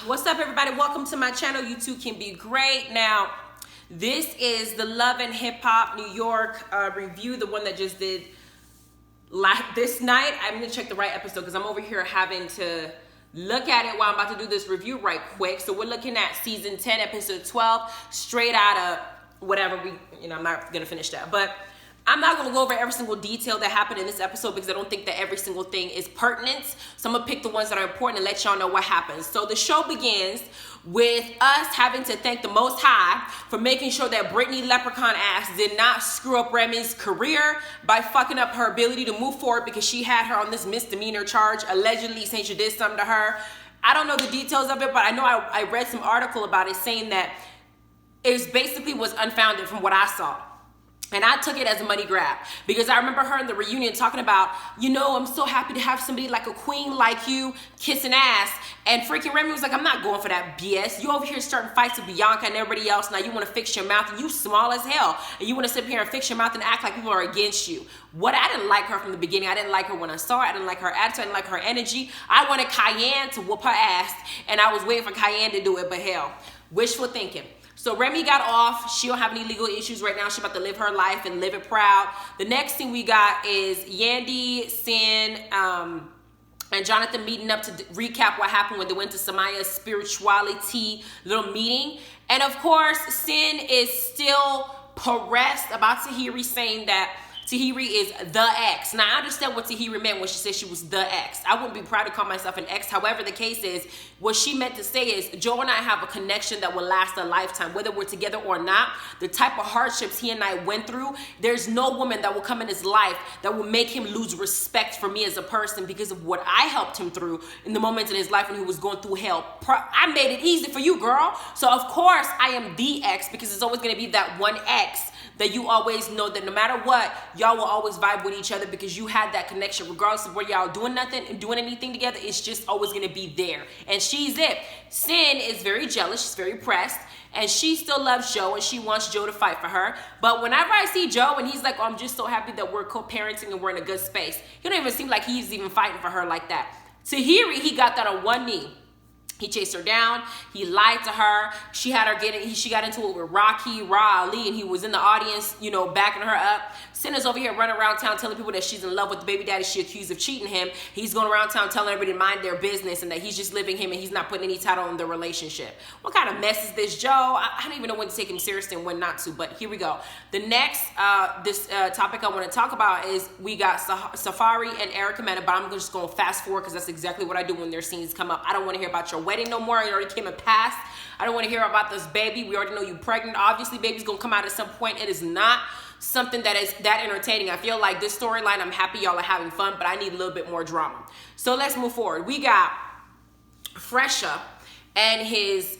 What's up, everybody? Welcome to my channel. You too can be great. Now, this is the Love and Hip Hop New York review, the one that just did this night. I'm gonna check the right episode because I'm over here having to look at it while I'm about to do this review right quick. So we're looking at season 10, episode 12, straight out of whatever I'm not gonna finish that, but I'm not going to go over every single detail that happened in this episode because I don't think that every single thing is pertinent. So I'm going to pick the ones that are important and let y'all know what happens. So the show begins with us having to thank the Most High for making sure that Brittany Leprechaun ass did not screw up Remy's career by fucking up her ability to move forward because she had her on this misdemeanor charge, allegedly saying she did something to her. I don't know the details of it, but I know I read some article about it saying that it basically was unfounded from what I saw. And I took it as a money grab because I remember her in the reunion talking about, I'm so happy to have somebody like a queen like you kissing ass. And freaking Remy was like, I'm not going for that BS. You over here starting fights with Bianca and everybody else. Now you want to fix your mouth and you small as hell. And you want to sit here and fix your mouth and act like people are against you. I didn't like her from the beginning. I didn't like her when I saw her. I didn't like her attitude. I didn't like her energy. I wanted Cayenne to whoop her ass. And I was waiting for Cayenne to do it, but hell, wishful thinking. So Remy got off. She don't have any legal issues right now. She's about to live her life and live it proud. The next thing we got is Yandy, Sin, and Jonathan meeting up to recap what happened when they went to Samaya's spirituality little meeting. And of course, Sin is still pressed about Tahiri saying that Tahiri is the ex. Now, I understand what Tahiri meant when she said she was the ex. I wouldn't be proud to call myself an ex. However, the case is, what she meant to say is, Joe and I have a connection that will last a lifetime. Whether we're together or not, the type of hardships he and I went through, there's no woman that will come in his life that will make him lose respect for me as a person because of what I helped him through in the moments in his life when he was going through hell. I made it easy for you, girl. So, of course, I am the ex because it's always going to be that one ex that you always know that no matter what, y'all will always vibe with each other because you had that connection regardless of where y'all doing nothing and doing anything together. It's just always going to be there. And she's it. Sin is very jealous. She's very pressed. And she still loves Joe and she wants Joe to fight for her. But whenever I see Joe and he's like, I'm just so happy that we're co-parenting and we're in a good space. He don't even seem like he's even fighting for her like that. Tahiri, he got that on one knee. He chased her down. He lied to her. She got into it with Rocky, Ra Ali, and he was in the audience, backing her up. Sinner's over here running around town telling people that she's in love with the baby daddy she accused of cheating him. He's going around town telling everybody to mind their business and that he's just living him and he's not putting any title on the relationship. What kind of mess is this, Joe? I don't even know when to take him seriously and when not to, but here we go. The next topic I want to talk about is we got Safari and Erica Mena, but I'm just going to fast forward because that's exactly what I do when their scenes come up. I don't want to hear about your wedding no more. It already came and passed. I don't want to hear about this baby. We already know you pregnant. Obviously, baby's going to come out at some point. It is not something that is that entertaining. I feel like this storyline, I'm happy y'all are having fun, but I need a little bit more drama. So let's move forward. We got Fresha and his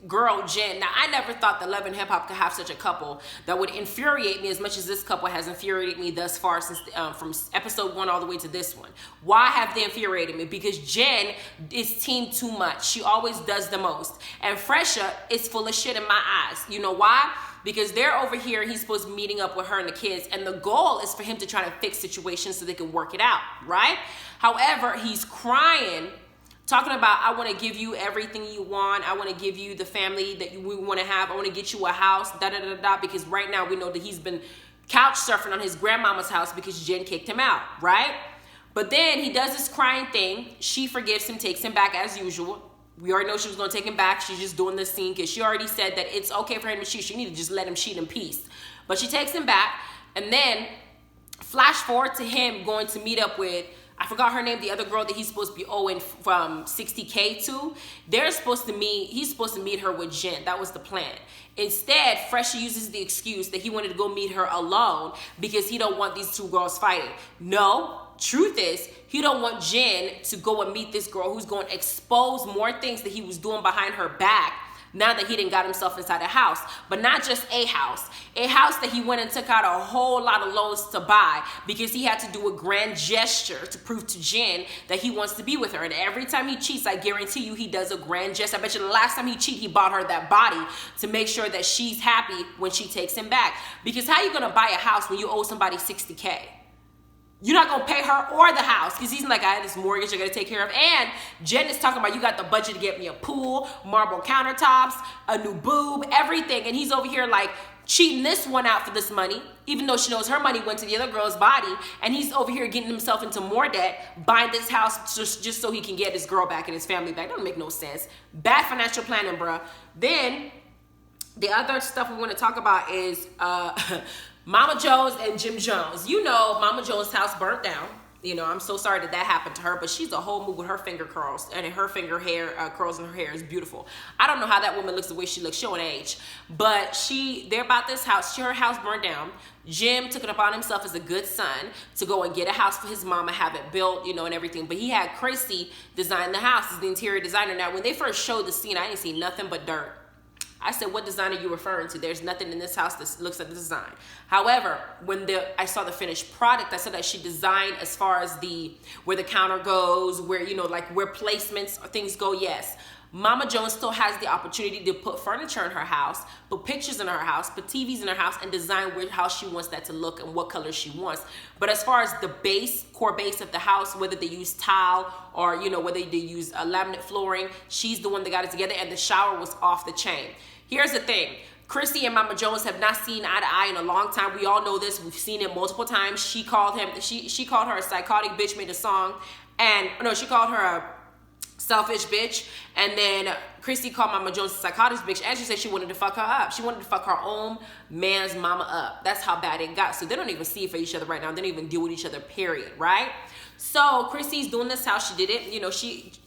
girl Jen. Now, I never thought that Love and Hip Hop could have such a couple that would infuriate me as much as this couple has infuriated me thus far since from episode 1 all the way to this one. Why have they infuriated me? Because Jen is team too much. She always does the most. And Fresha is full of shit in my eyes. You know why? Because they're over here, he's supposed to be meeting up with her and the kids, and the goal is for him to try to fix situations so they can work it out, right? However, he's crying, talking about, I want to give you everything you want. I want to give you the family that we want to have. I want to get you a house, da-da-da-da, because right now we know that he's been couch surfing on his grandmama's house because Jen kicked him out, right? But then he does this crying thing. She forgives him, takes him back as usual. We already know she was going to take him back. She's just doing this scene because she already said that it's okay for him to cheat. She need to just let him cheat in peace. But she takes him back. And then flash forward to him going to meet up with, I forgot her name, the other girl that he's supposed to be owing from $60K to. He's supposed to meet her with Jen. That was the plan. Instead, Fresha uses the excuse that he wanted to go meet her alone because he don't want these two girls fighting. No. Truth is, he don't want Jen to go and meet this girl who's going to expose more things that he was doing behind her back now that he didn't got himself inside a house. But not just a house that he went and took out a whole lot of loans to buy because he had to do a grand gesture to prove to Jen that he wants to be with her. And every time he cheats, I guarantee you he does a grand gesture. I bet you the last time he cheated, he bought her that body to make sure that she's happy when she takes him back. Because how you going to buy a house when you owe somebody $60K? You're not gonna pay her or the house, because he's like, I had this mortgage I gotta take care of. And Jen is talking about, you got the budget to get me a pool, marble countertops, a new boob, everything. And he's over here like cheating this one out for this money, even though she knows her money went to the other girl's body. And he's over here getting himself into more debt, buying this house just so he can get his girl back and his family back. Doesn't make no sense. Bad financial planning, bruh. Then the other stuff we want to talk about is Mama Jones and Jim Jones. You know, Mama Jones' house burnt down. You know, I'm so sorry that happened to her, but she's a whole mood with her finger curls, and her finger hair curls in her hair is beautiful. I don't know how that woman looks the way she looks, showing age, but they're about this house. Her house burned down. Jim took it upon himself as a good son to go and get a house for his mama, have it built, you know, and everything. But he had Chrissy design the house as the interior designer. Now, when they first showed the scene, I didn't see nothing but dirt. I said, what design are you referring to? There's nothing in this house that looks like the design. However, when I saw the finished product, I saw that she designed as far as where the counter goes, where, you know, like where placements or things go, yes. Mama Jones still has the opportunity to put furniture in her house, put pictures in her house, put TVs in her house, and design how she wants that to look and what color she wants. But as far as the core base of the house, whether they use tile or, you know, whether they use laminate flooring, she's the one that got it together, and the shower was off the chain. Here's the thing. Chrissy and Mama Jones have not seen eye to eye in a long time. We all know this. We've seen it multiple times. She called her a psychotic bitch, made a song. And no, she called her a selfish bitch. And then Chrissy called Mama Jones a psychotic bitch. And she said she wanted to fuck her up. She wanted to fuck her own man's mama up. That's how bad it got. So they don't even see for each other right now. They don't even deal with each other, period, right? So Chrissy's doing this how she did it. You know,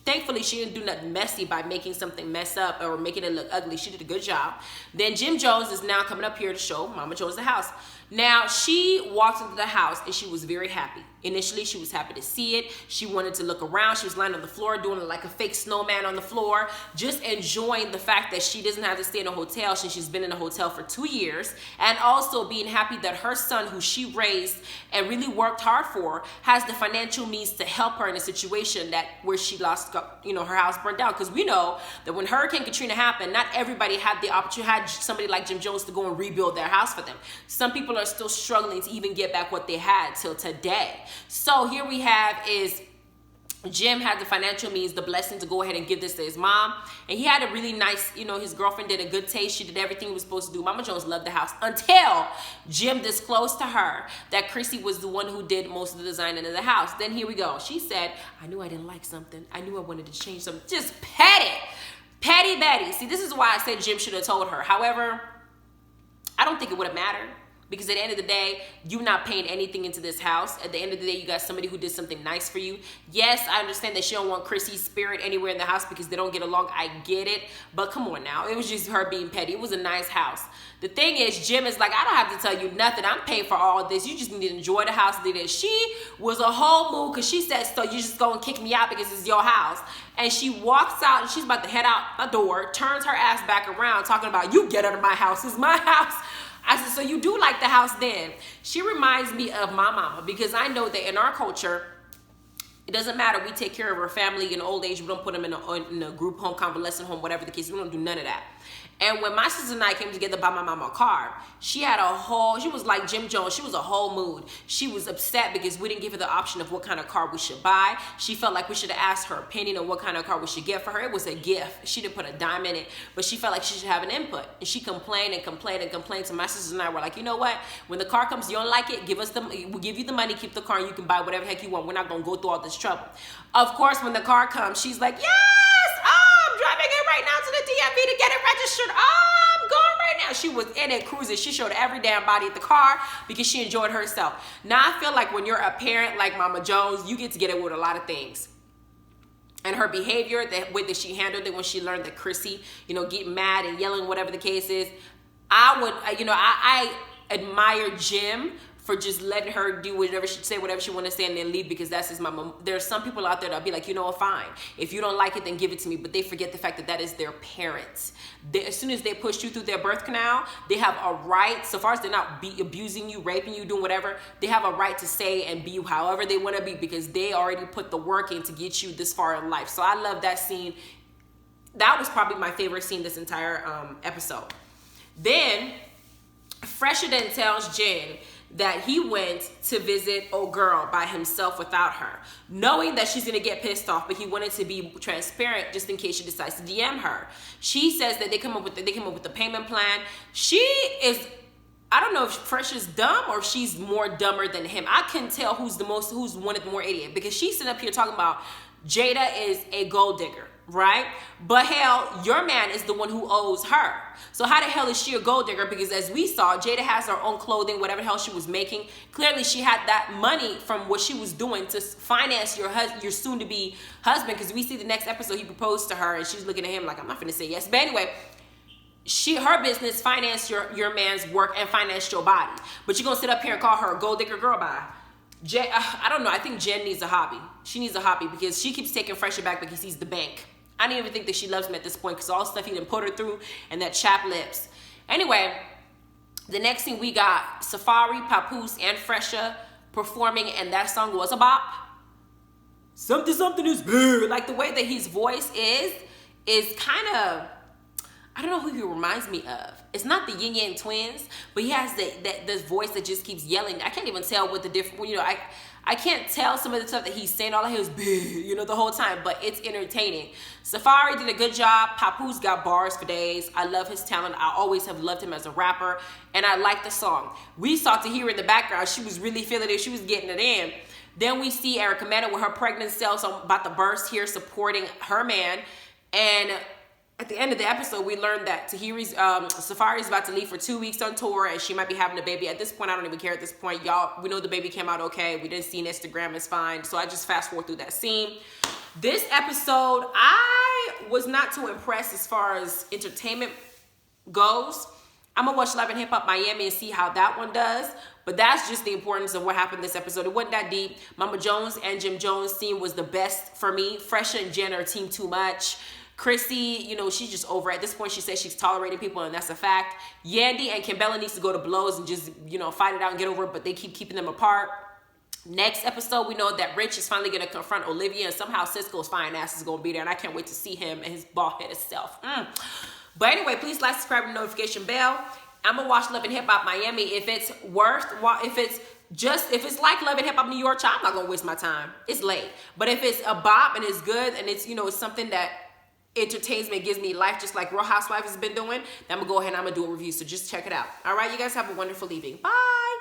thankfully she didn't do nothing messy by making something mess up or making it look ugly. She did a good job. Then Jim Jones is now coming up here to show Mama Jones the house. Now, she walked into the house and she was very happy. Initially, she was happy to see it. She wanted to look around. She was lying on the floor doing like a fake snowman on the floor, just enjoying the fact that she doesn't have to stay in a hotel since she's been in a hotel for 2 years, and also being happy that her son, who she raised and really worked hard for, has the financial means to help her in a situation where she lost, you know, her house burned down. Because we know that when Hurricane Katrina happened, not everybody had the opportunity, had somebody like Jim Jones to go and rebuild their house for them. Some people are still struggling to even get back what they had till today. So here we have is Jim had the financial means, the blessing to go ahead and give this to his mom. And he had a really nice, you know, his girlfriend did a good taste. She did everything he was supposed to do. Mama Jones loved the house until Jim disclosed to her that Chrissy was the one who did most of the designing of the house. Then here we go. She said, I knew I didn't like something. I knew I wanted to change something. Just petty. Petty Betty. See, this is why I said Jim should have told her. However, I don't think it would have mattered. Because at the end of the day, you're not paying anything into this house. At the end of the day, you got somebody who did something nice for you. Yes, I understand that she don't want Chrissy's spirit anywhere in the house because they don't get along. I get it. But come on now. It was just her being petty. It was a nice house. The thing is, Jim is like, I don't have to tell you nothing. I'm paying for all this. You just need to enjoy the house. She was a whole mood because she said, so you just go and kick me out because it's your house. And she walks out and she's about to head out the door, turns her ass back around talking about, you get out of my house. It's my house. I said, so you do like the house then? She reminds me of my mama because I know that in our culture, it doesn't matter. We take care of our family in old age. We don't put them in a group home, convalescent home, whatever the case. We don't do none of that. And when my sister and I came together to buy my mama a car, she was like Jim Jones. She was a whole mood. She was upset because we didn't give her the option of what kind of car we should buy. She felt like we should have asked her opinion on what kind of car we should get for her. It was a gift. She didn't put a dime in it, but she felt like she should have an input. And she complained and complained and complained. So my sister and I were like, you know what? When the car comes, you don't like it, we'll give you the money, keep the car, and you can buy whatever the heck you want. We're not going to go through all this trouble. Of course, when the car comes, she's like, yes! I'm driving it right now to the DMV to get it registered. I'm going right now. She was in it cruising. She showed every damn body at the car because she enjoyed herself. Now I feel like when you're a parent like Mama Jones, you get to get away with a lot of things. And her behavior, the way that she handled it when she learned that Chrissy, you know, getting mad and yelling, whatever the case is, I admire Jim for just letting her do whatever she say, whatever she want to say, and then leave because that's his mama. There's some people out there that'll be like, you know what, fine. If you don't like it, then give it to me. But they forget the fact that that is their parents. As soon as they push you through their birth canal, they have a right, so far as they're not abusing you, raping you, doing whatever, they have a right to say and be however they want to be because they already put the work in to get you this far in life. So I love that scene. That was probably my favorite scene this entire episode. Then, Fresher then tells Jen that he went to visit old girl by himself without her, knowing that she's gonna get pissed off, but he wanted to be transparent just in case she decides to DM her. She says that they come up with the payment plan. She is, I don't know if Fresh is dumb or she's more dumber than him. I couldn't tell who's one of the more idiot, because she's sitting up here talking about Jada is a gold digger, right? But hell, your man is the one who owes her. So how the hell is she a gold digger? Because as we saw, Jada has her own clothing, whatever the hell she was making. Clearly she had that money from what she was doing to finance your soon-to-be husband, because we see the next episode he proposed to her and she's looking at him like, I'm not finna say yes. But anyway, her business financed your man's work and financed your body. But you're gonna sit up here and call her a gold digger girl? Bye. I don't know. I think Jen needs a hobby. She needs a hobby because she keeps taking Fresher back because he's the bank. I don't even think that she loves him at this point because all the stuff he done put her through and that chapped lips. Anyway, the next thing we got Safari, Papoose, and Fresher performing, and that song was a bop. Something, something is big. Like the way that his voice is kind of, I don't know who he reminds me of. It's not the Yin Yang Twins, but he has this voice that just keeps yelling. I can't even tell what the different, you know, I can't tell some of the stuff that he's saying. All I hear is big, you know, the whole time, but it's entertaining. Safari did a good job. Papoose got bars for days. I love his talent. I always have loved him as a rapper, and I like the song. We saw Tahira in the background. She was really feeling it. She was getting it in. Then we see Erica Mena with her pregnant cells about to burst here, supporting her man. And at the end of the episode, we learned that Safari's about to leave for 2 weeks on tour, and she might be having a baby. At this point, I don't even care at this point. Y'all, we know the baby came out okay. We didn't see an Instagram, it's fine. So I just fast forward through that scene. This episode, I was not too impressed as far as entertainment goes. I'm gonna watch Love and Hip Hop Miami and see how that one does. But that's just the importance of what happened this episode. It wasn't that deep. Mama Jones and Jim Jones' scene was the best for me. Fresha and Jen are team too much. Chrissy, you know, she's just over it. At this point, she says she's tolerating people, and that's a fact. Yandy and Kimbella needs to go to blows and just, you know, fight it out and get over it, but they keep keeping them apart. Next episode, we know that Rich is finally going to confront Olivia, and somehow Cisco's fine ass is going to be there, and I can't wait to see him and his bald-headed self. But anyway, please like, subscribe, and notification bell. I'm going to watch Love and Hip Hop Miami. If it's like Love and Hip Hop New York, I'm not going to waste my time. It's late. But if it's a bop and it's good and it's, you know, it's something that entertains me, gives me life, just like Real Housewives has been doing, then I'm going to go ahead and I'm going to do a review. So just check it out. All right, you guys have a wonderful evening. Bye.